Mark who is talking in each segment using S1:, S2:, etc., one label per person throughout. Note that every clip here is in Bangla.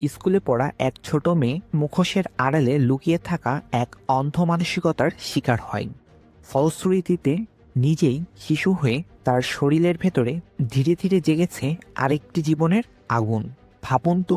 S1: স্কুলে পড়া এক ছোট মেয়ে মুখোশের আড়ালে লুকিয়ে থাকা এক অন্ধ মানসিকতার শিকার হয়। ফলশ্রুতিতে নিজেই শিশু হয়ে তার শরীরের ভেতরে ধীরে ধীরে জেগেছে আরেকটি জীবনের আগুন। ভাবুন তো,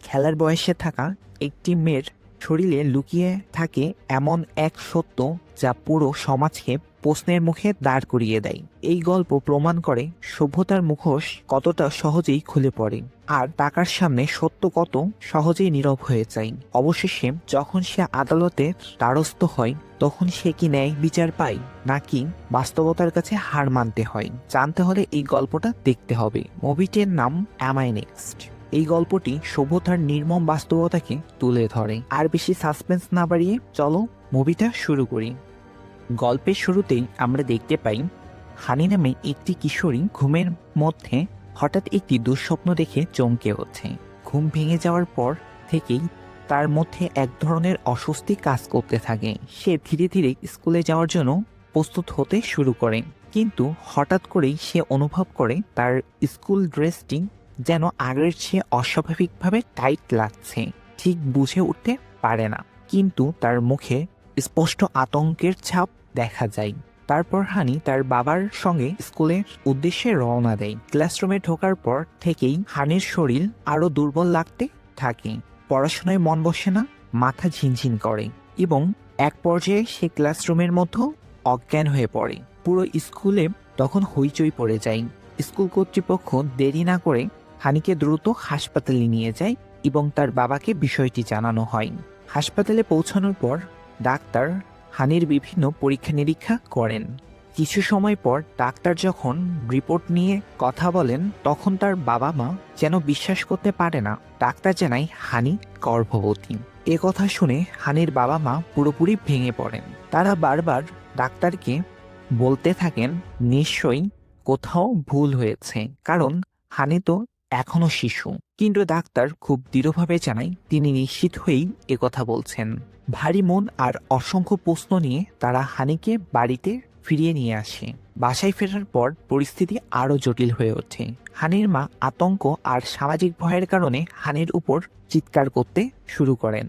S1: খেলার বয়সে থাকা একটি মেয়ের শরীরে লুকিয়ে থাকে এমন এক সত্য যা পুরো সমাজকে প্রশ্নের মুখে দাঁড় করিয়ে দেয়। এই গল্প প্রমাণ করে সভ্যতার মুখোশ কতটা সহজেই খুলে পড়ে, আর টাকার সামনে সত্য কত সহজেই নীরব হয়ে যায়। অবশেষে যখন সে আদালতের দ্বারস্থ হয়, তখন সে কি ন্যায় বিচার পায়, নাকি বাস্তবতার কাছে হার মানতে হয়? জানতে হলে এই গল্পটা দেখতে হবে। মুভিটির নাম অ্যাম আই নেক্সট। এই গল্পটি সভ্যতার নির্মম বাস্তবতাকে তুলে ধরে। আর বেশি সাসপেন্স না বাড়িয়ে চলো মুভিটা শুরু করি। গল্পের শুরুতেই আমরা দেখতে পাই হানি নামে একটি কিশোরী ঘুমের মধ্যে হঠাৎ একটি দুঃস্বপ্ন দেখে চমকে ওঠে। ঘুম ভেঙে যাওয়ার পর থেকেই তার মধ্যে এক ধরনের অস্বস্তি কাজ করতে থাকে। সে ধীরে ধীরে স্কুলে যাওয়ার জন্য প্রস্তুত হতে শুরু করে, কিন্তু হঠাৎ করেই সে অনুভব করে তার স্কুল ড্রেসটি যেন আগের চেয়ে অস্বাভাবিকভাবে টাইট লাগছে। ঠিক বুঝে উঠতে পারে না, কিন্তু তার মুখে স্পষ্ট আতঙ্কের ছাপ দেখা যায়। তারপর হানি তার বাবার সঙ্গে স্কুলের উদ্দেশ্যে রওনা দেয়। ক্লাসরুমে ঢোকার পর থেকেই হানির শরীর আরো দুর্বল লাগতে থাকে। পড়াশোনায় মন বসে না, মাথা ঝিনঝিন করে, এবং এক পর্যায়ে সে ক্লাসরুমের মধ্যে অজ্ঞান হয়ে পড়ে। পুরো স্কুলে তখন হইচই পড়ে যায়। স্কুল কর্তৃপক্ষ দেরি না করে হানিকে দ্রুত হাসপাতালে নিয়ে যায় এবং তার বাবাকে বিষয়টি জানানো হয়। হাসপাতালে পৌঁছানোর পর ডাক্তার হানির বিভিন্ন পরীক্ষা নিরীক্ষা করেন। কিছু সময় পর ডাক্তার যখন রিপোর্ট নিয়ে কথা বলেন, তখন তার বাবা মা যেন বিশ্বাস করতে পারে না। ডাক্তার জানায় হানি গর্ভবতী। এ কথা শুনে হানির বাবা মা পুরোপুরি ভেঙে পড়েন। তারা বারবার ডাক্তারকে বলতে থাকেন নিশ্চয়ই কোথাও ভুল হয়েছে, কারণ হানি তো এখনো শিশু। কিন্তু ডাক্তার খুব দৃঢ়ভাবে জানায় তিনি নিশ্চিত হয়েই একথা বলছেন। ভারী মন আর অসংখ্য প্রশ্ন নিয়ে তারা হানিকে বাড়িতে ফিরিয়ে নিয়ে আসে। বাসায় ফেরার পর পরিস্থিতি আরও জটিল হয়ে ওঠে। হানির মা আতঙ্ক আর সামাজিক ভয়ের কারণে হানির উপর চিৎকার করতে শুরু করেন।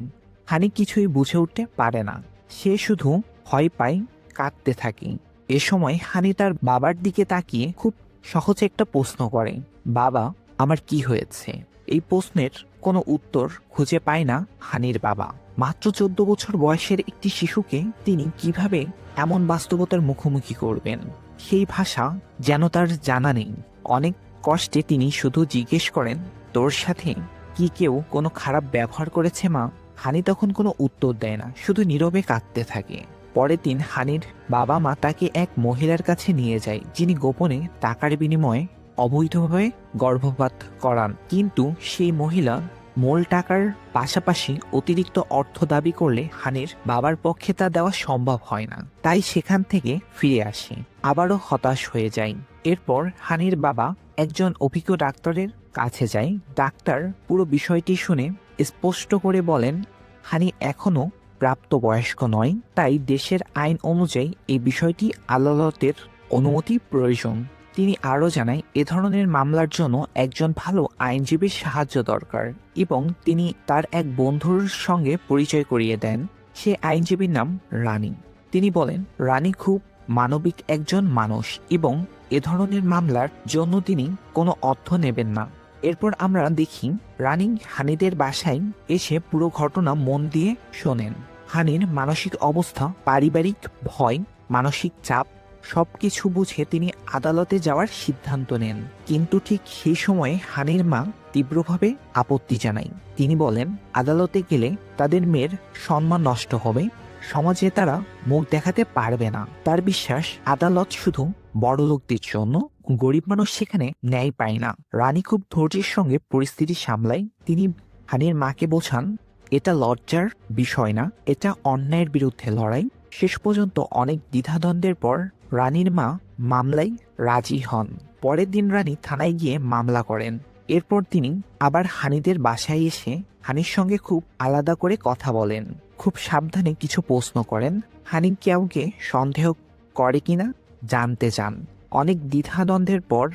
S1: হানি কিছুই বুঝে উঠতে পারে না, সে শুধু ভয় পায়, কাঁদতে থাকে। এ সময় হানি তার বাবার দিকে তাকিয়ে খুব সহজ একটা প্রশ্ন করে, বাবা, আমার কি হয়েছে? এই প্রশ্নের কোনো উত্তর খুঁজে পায় না হানির বাবা। মাত্র 14 বছর বয়সের একটি শিশুকে তিনি কিভাবে এমন বাস্তবতার মুখোমুখি করবেন, সেই ভাষা যেন তার জানা নেই। অনেক কষ্টে তিনি শুধু জিজ্ঞেস করেন, তোর সাথে কি কেউ কোনো খারাপ ব্যবহার করেছে মা? হানি তখন কোনো উত্তর দেয় না, শুধু নীরবে কাঁদতে থাকে। পরের দিন হানির বাবা মা তাকে এক মহিলার কাছে নিয়ে যায়, যিনি গোপনে টাকার বিনিময়ে অবৈধভাবে গর্ভপাত করান। কিন্তু সেই মহিলা মূল টাকার পাশাপাশি অতিরিক্ত অর্থ দাবি করলে হানির বাবার পক্ষে তা দেওয়া সম্ভব হয় না। তাই সেখান থেকে ফিরে আসে, আবারও হতাশ হয়ে যায়। এরপর হানির বাবা একজন অভিজ্ঞ ডাক্তারের কাছে যায়। ডাক্তার পুরো বিষয়টি শুনে স্পষ্ট করে বলেন, হানি এখনো প্রাপ্তবয়স্ক নয়, তাই দেশের আইন অনুযায়ী এই বিষয়টি আদালতের অনুমতি প্রয়োজন। তিনি আরও জানায়, এ ধরনের মামলার জন্য একজন ভালো আইনজীবীর সাহায্য দরকার, এবং তিনি তার এক বন্ধুর সঙ্গে পরিচয় করিয়ে দেন। সে আইনজীবীর নাম রানী। তিনি বলেন, রানী খুব মানবিক একজন মানুষ এবং এ ধরনের মামলার জন্য তিনি কোনো অর্থ নেবেন না। এরপর আমরা দেখি রানী হানিদের বাসায় এসে পুরো ঘটনা মন দিয়ে শোনেন। হানির মানসিক অবস্থা, পারিবারিক ভয়, মানসিক চাপ সবকিছু বুঝে তিনি আদালতে যাওয়ার সিদ্ধান্ত নেন। কিন্তু ঠিক সেই সময়ে হানির মা তীব্রভাবে আপত্তি জানায়। তিনি বলেন, আদালতে গেলে তাদের মেয়ের সম্মান নষ্ট হবে, সমাজে তারা মুখ দেখাতে পারবে না। তার বিশ্বাস আদালত শুধু বড়লোকদের জন্য, গরিব মানুষ সেখানে ন্যায় পায় না। রানী খুব ধৈর্যের সঙ্গে পরিস্থিতি সামলায়। তিনি হানির মাকে বোঝান, এটা লজ্জার বিষয় না, এটা অন্যায়ের বিরুদ্ধে লড়াই। শেষ পর্যন্ত অনেক দ্বিধাদ্বন্দ্বের পর রানীর মা মামলায় রাজি হন। পরের দিন রানী থানায় গিয়ে মামলা করেন। এরপর তিনি আবার হানিদের বাসায় এসে হানির সঙ্গে খুব আলাদা করে কথা বলেন, খুব সাবধানে কিছু প্রশ্ন করেন। হানি কাউকে সন্দেহ করে কিনা জানতে চান। অনেক দ্বিধাদ্বন্দ্বের পর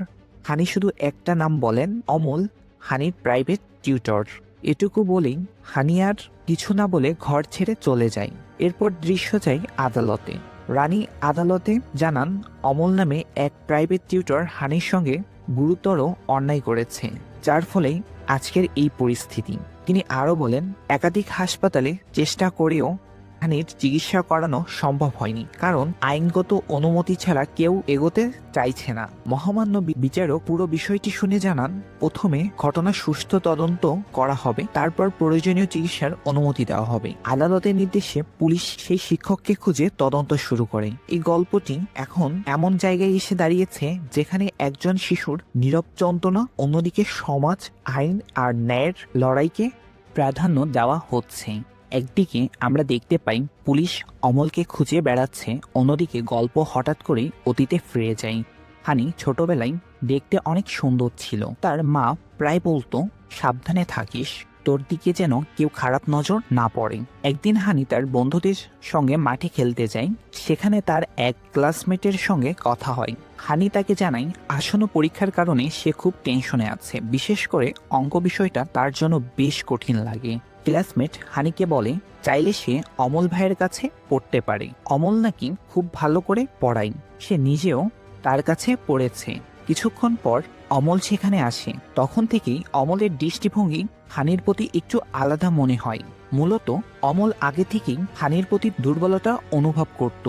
S1: হানি শুধু একটা নাম বলেন, অমল, হানির প্রাইভেট টিউটর। এটুকু বলেই হানি আর কিছু না বলে ঘর ছেড়ে চলে যায়। এরপর দৃশ্য যায় আদালতে। রানী আদালতে জানান অমল নামে এক প্রাইভেট টিউটর হানির সঙ্গে গুরুতর অন্যায় করেছে, যার ফলে আজকের এই পরিস্থিতি। তিনি আরও বলেন, একাধিক হাসপাতালে চেষ্টা করেও হানির চিকিৎসা করানো সম্ভব হয়নি, কারণ আইনগত অনুমতি ছাড়া কেউ এগোতে চাইছে না। মহামান্য বিচারক পুরো বিষয়টি শুনে জানান, প্রথমে ঘটনার সুষ্ঠু তদন্ত করা হবে, তারপর প্রয়োজনীয় চিকিৎসার অনুমতি দেওয়া হবে। আদালতের নির্দেশে পুলিশ সেই শিক্ষককে খুঁজে তদন্ত শুরু করে। এই গল্পটি এখন এমন জায়গায় এসে দাঁড়িয়েছে যেখানে একজন শিশুর নীরব যন্ত্রণা, অন্যদিকে সমাজ, আইন আর ন্যায়ের লড়াইকে প্রাধান্য দেওয়া হচ্ছে। একদিকে আমরা দেখতে পাই পুলিশ অমলকে খুঁজে বেড়াচ্ছে, অন্যদিকে গল্প হঠাৎ করে অতীতে ফিরে যায়। হানি ছোটবেলায় দেখতে অনেক সুন্দর ছিল। তার মা প্রায় বলতো, সাবধানে থাকিস, তোর দিকে যেন কেউ খারাপ নজর না পড়ে। একদিন হানি তার বন্ধুদের সঙ্গে মাঠে খেলতে যায়। সেখানে তার এক ক্লাসমেটের সঙ্গে কথা হয়। হানি তাকে জানায় আসন্ন পরীক্ষার কারণে সে খুব টেনশনে আছে, বিশেষ করে অঙ্ক বিষয়টা তার জন্য বেশ কঠিন লাগে। ক্লাসমেট হানিকে বলে চাইলে সে অমল ভাইয়ের কাছে পড়তে পারে, অমল নাকি খুব ভালো করে পড়ায়, সে নিজেও তার কাছে পড়েছে। কিছুক্ষণ পর অমল সেখানে আসে। তখন থেকেই অমলের দৃষ্টিভঙ্গি হানির প্রতি একটু আলাদা মনে হয়। মূলত অমল আগে থেকেই হানির প্রতি দুর্বলতা অনুভব করত।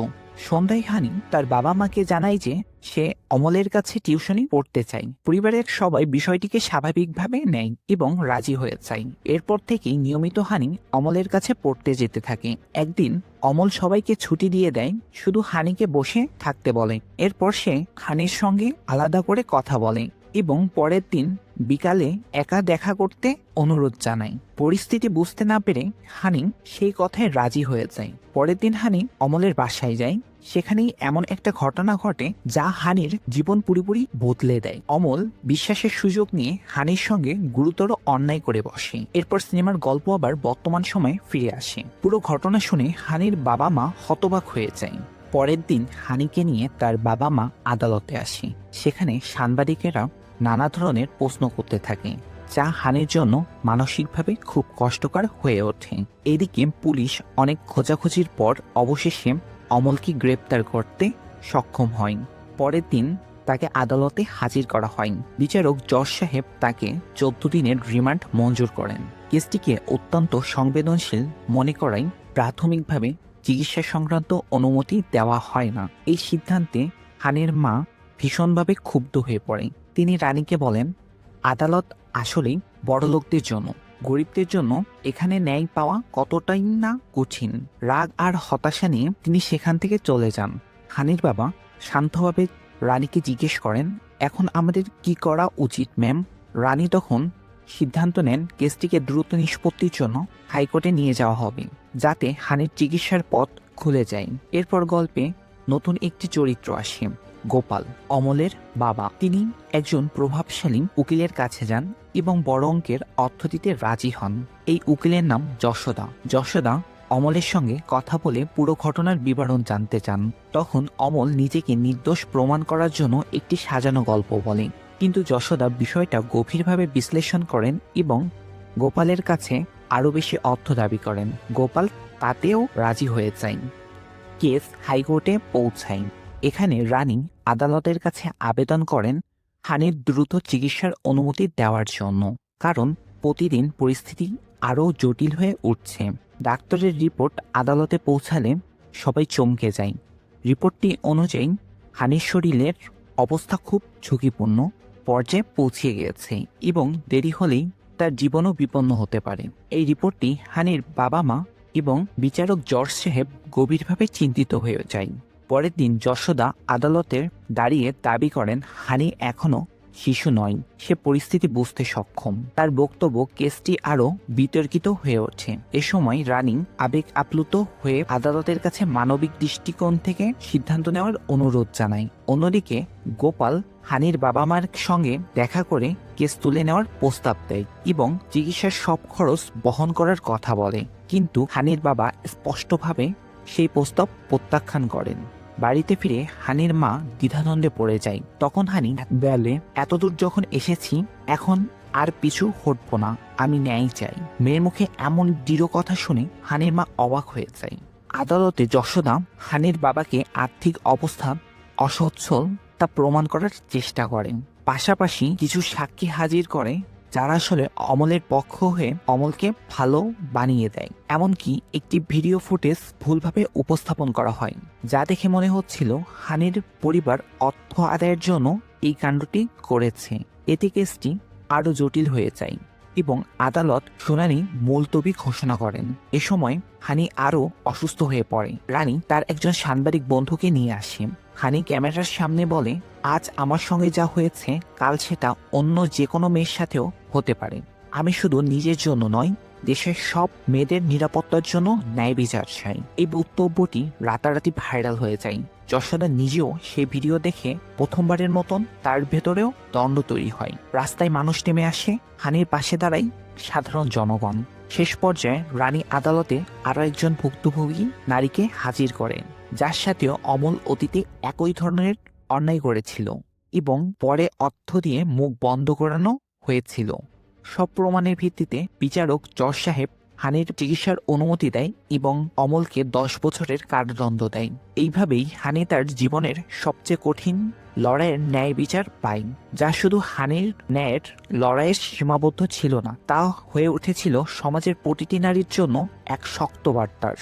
S1: সন্ধ্যায় হানি তার বাবা মাকে জানায় যে সে অমলের কাছে টিউশনি পড়তে চায়। পরিবারের সবাই বিষয়টিকে স্বাভাবিকভাবে নেয় এবং রাজি হয়ে যায়। এরপর থেকেই নিয়মিত হানি অমলের কাছে পড়তে যেতে থাকে। একদিন অমল সবাইকে ছুটি দিয়ে দেয়, শুধু হানিকে বসে থাকতে বলে। এরপর সে হানির সঙ্গে আলাদা করে কথা বলে এবং পরের দিন বিকালে একা দেখা করতে অনুরোধ জানায়। পরিস্থিতি বুঝতে না পেরে হানি সেই কথায় রাজি হয়ে যায়। পরের দিন হানি অমলের বাসায় যায়। সেখানেই এমন একটা ঘটনা ঘটে যা হানির জীবন পুরোপুরি বদলে দেয়। অমল বিশ্বাসের সুযোগ নিয়ে হানির সঙ্গে গুরুতর অন্যায় করে বসে। এরপর সিনেমার গল্প আবার বর্তমান সময়ে ফিরে আসে। পুরো ঘটনা শুনে হানির বাবা মা হতবাক হয়ে যায়। পরের দিন হানিকে নিয়ে তার বাবা মা আদালতে আসে। সেখানে সাংবাদিকেরা নানা ধরনের প্রশ্ন করতে থাকে, যা হানির জন্য মানসিকভাবে খুব কষ্টকর হয়ে ওঠে। এদিকে পুলিশ অনেক খোঁজাখুঁজির পর অবশেষে অমলকে গ্রেপ্তার করতে সক্ষম হয়। পরের দিন তাকে আদালতে হাজির করা হয়। বিচারক জজ সাহেব তাকে 14 দিনের রিমান্ড মঞ্জুর করেন। কেসটিকে অত্যন্ত সংবেদনশীল মনে করায় প্রাথমিকভাবে চিকিৎসা সংক্রান্ত অনুমতি দেওয়া হয় না। এই সিদ্ধান্তে হানির মা ভীষণভাবে ক্ষুব্ধ হয়ে পড়ে। তিনি রানীকে বলেন, আদালত আসলেই বড়লোকদের জন্য, গরিবদের জন্য এখানে ন্যায় পাওয়া কতটাই না কঠিন। রাগ আর হতাশা নিয়ে তিনি সেখান থেকে চলে যান। হানির বাবা শান্তভাবে রানীকে জিজ্ঞেস করেন, এখন আমাদের কি করা উচিত ম্যাম? রানী তখন সিদ্ধান্ত নেন কেসটিকে দ্রুত নিষ্পত্তির জন্য হাইকোর্টে নিয়ে যাওয়া হবে, যাতে হানির চিকিৎসার পথ খুলে যায়। এরপর গল্পে নতুন একটি চরিত্র আসে, গোপাল, অমলের বাবা। তিনি একজন প্রভাবশালী উকিলের কাছে যান এবং বড় অঙ্কের অর্থ দিতে রাজি হন। এই উকিলের নাম যশোদা। যশোদা অমলের সঙ্গে কথা বলে পুরো ঘটনার বিবরণ জানতে চান। তখন অমল নিজেকে নির্দোষ প্রমাণ করার জন্য একটি সাজানো গল্প বলে, কিন্তু যশোদা বিষয়টা গভীরভাবে বিশ্লেষণ করেন এবং গোপালের কাছে আরও বেশি অর্থ দাবি করেন। গোপাল তাতেও রাজি হয়ে যায়। কেস হাইকোর্টে পৌঁছায়। এখানে রানী আদালতের কাছে আবেদন করেন হানির দ্রুত চিকিৎসার অনুমতি দেওয়ার জন্য, কারণ প্রতিদিন পরিস্থিতি আরও জটিল হয়ে উঠছে। ডাক্তারের রিপোর্ট আদালতে পৌঁছালে সবাই চমকে যায়। রিপোর্টটি অনুযায়ী হানির শরীরের অবস্থা খুব ঝুঁকিপূর্ণ পর্যায়ে পৌঁছে গিয়েছে এবং দেরি হলেই তার জীবনও বিপন্ন হতে পারে। এই রিপোর্টটি হানির বাবা মা এবং বিচারক জর্জ সাহেব গভীরভাবে চিন্তিত হয়ে যায়। পরের দিন যশোদা আদালতে দাঁড়িয়ে দাবি করেন হানি এখনো শিশু নয়, সে পরিস্থিতি বুঝতে সক্ষম। তার বক্তব্য কেসটি আরও বিতর্কিত হয়ে ওঠে। এ সময় রানী আবেগ আপ্লুত হয়ে আদালতের কাছে মানবিক দৃষ্টিকোণ থেকে সিদ্ধান্ত নেওয়ার অনুরোধ জানায়। অন্যদিকে গোপাল হানির বাবা মার সঙ্গে দেখা করে কেস তুলে নেওয়ার প্রস্তাব দেয় এবং চিকিৎসার সব খরচ বহন করার কথা বলে, কিন্তু হানির বাবা স্পষ্টভাবে সেই প্রস্তাব প্রত্যাখ্যান করেন। বাড়িতে ফিরে হানির মা দ্বিধাদ্বন্দ্বে পড়ে যায়। তখন হানি বলে, এতদূর যখন এসেছি, এখন আর পিছু হটবো না, আমি ন্যায় চাই। মেয়ের মুখে এমন দৃঢ় কথা শুনে হানির মা অবাক হয়ে যায়। আদালতে যশোদা হানির বাবাকে আর্থিক অবস্থা অসচ্ছল তা প্রমাণ করার চেষ্টা করেন। পাশাপাশি কিছু সাক্ষী হাজির করে যারা আসলে অমলের পক্ষ হয়ে অমলকে ভালো বানিয়ে দেয়। এমনকি একটি ভিডিও ফুটেজ ভুলভাবে উপস্থাপন করা হয়, যা দেখে মনে হচ্ছিল হানির পরিবার অর্থ আদায়ের জন্য এই কাণ্ডটি করেছে। এতে কেসটি আরও জটিল হয়ে যায় এবং আদালত শুনানি মুলতবি ঘোষণা করেন। এ সময় হানি আরও অসুস্থ হয়ে পড়ে। রানী তার একজন সাংবাদিক বন্ধুকে নিয়ে আসে। হানি ক্যামেরার সামনে বলে, আজ আমার সঙ্গে যা হয়েছে কাল সেটা অন্য যে কোনো মেয়ের সাথেও হতে পারে। আমি শুধু নিজের জন্য নয়, দেশের সব মেয়েদের নিরাপত্তার জন্য ন্যায় বিচার চাই। এই বক্তব্যটি রাতারাতি ভাইরাল হয়ে যায়। যশোদা নিজেও সেই ভিডিও দেখে প্রথমবারের মতন তার ভেতরেও দ্বন্দ্ব তৈরি হয়। রাস্তায় মানুষ নেমে আসে, হানির পাশে দাঁড়ায় সাধারণ জনগণ। শেষ পর্যায়ে রানী আদালতে আরও একজন ভুক্তভোগী নারীকে হাজির করেন, যার সাথেও অমল অতীতে একই ধরনের অন্যায় করেছিল এবং পরে অর্থ দিয়ে মুখ বন্ধ করানো হয়েছিল। সব প্রমাণের ভিত্তিতে বিচারক জজ সাহেব হানির চিকিৎসার অনুমতি দেয় এবং অমলকে 10 বছরের কারাদণ্ড দেয়। এইভাবেই হানি তার জীবনের সবচেয়ে কঠিন লড়াইয়ের ন্যায় বিচার পায়, যা শুধু হানির ন্যায়ের লড়াইয়ের সীমাবদ্ধ ছিল না, তা হয়ে উঠেছিল সমাজের প্রতিটি নারীর জন্য এক শক্ত বার্তার।